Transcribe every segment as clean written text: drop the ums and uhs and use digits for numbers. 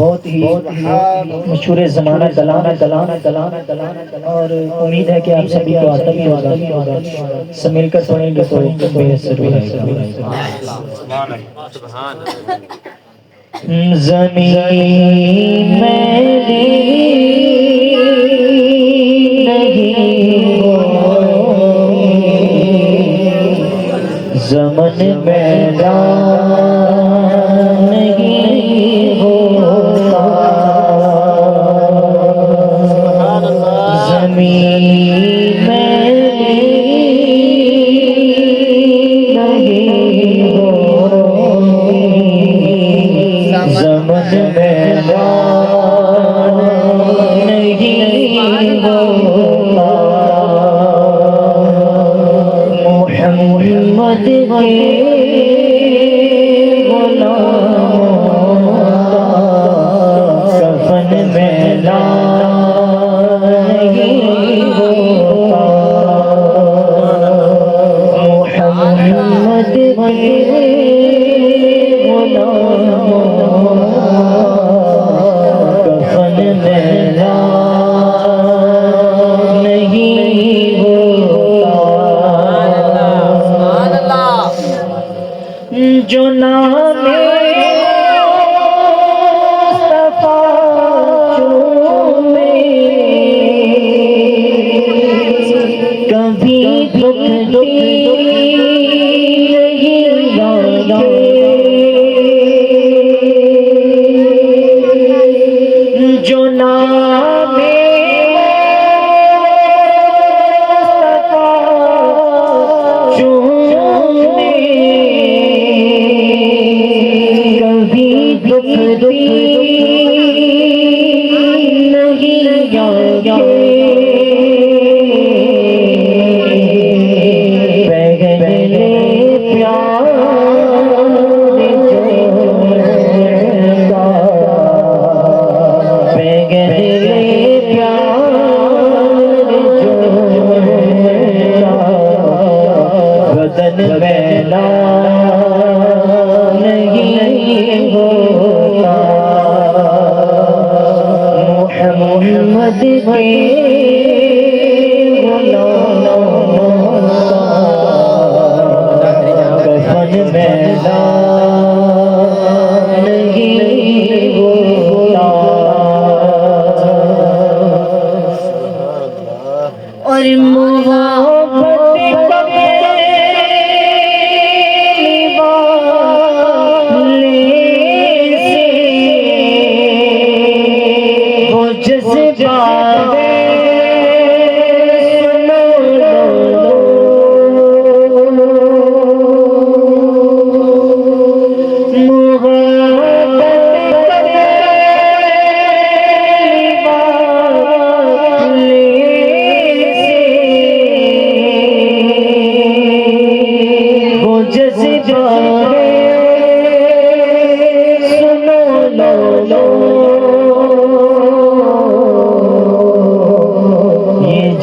بہت ہی مشہور زمانہ کلام اور امید ہے کہ آپ سبھی کو آتا بھی ہوگا، سب مل کر پڑھیں گے تو بے اثر ہو جائے گا۔ زمین میری نہیں زمن میرا نہیں ہوتا، زمین میری نہیں ہوتی، زمن میرا نہیں ہوتا، محمد کے غلاموں کا کفن میلا نہیں ہوتا، محمد کے غلاموں کا کفن میلا نہیں ہوتا، جو نام مصطفیٰ چومے کبھی دکھ نہیں لگے، جو نام مصطفیٰ چومے کبھی دکھ نہیں لگے، پہلے پیار بدن میلا نہیں ہوتا، محمد کے غلاموں کا کفن میلا نہیں ہوتا، اور محبت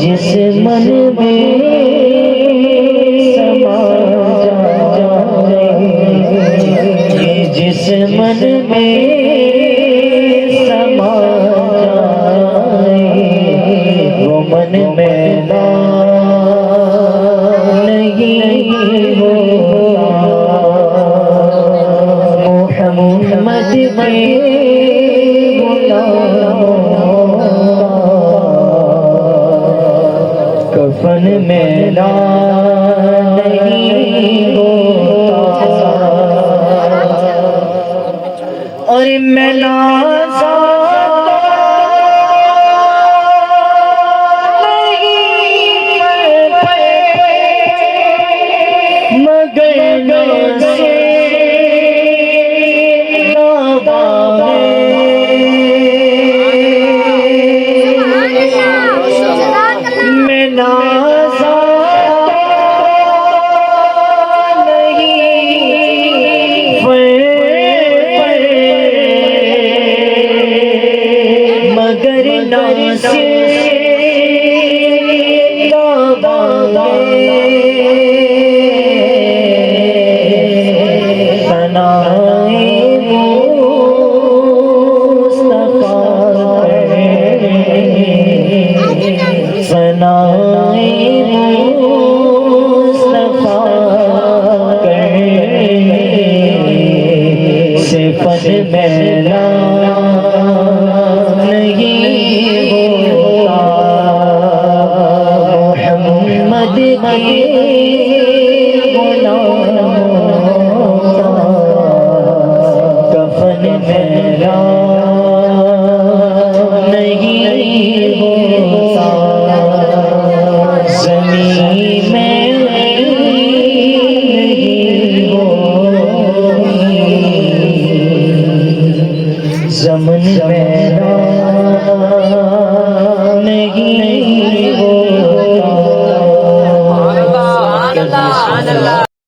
جس من میں سما جائے، یہ جس من میں سما جائے، وہ من میلا نہیں ہوتا، محمد کے کفن میلا نہیں ہوتا، اور میلا سے فن میلا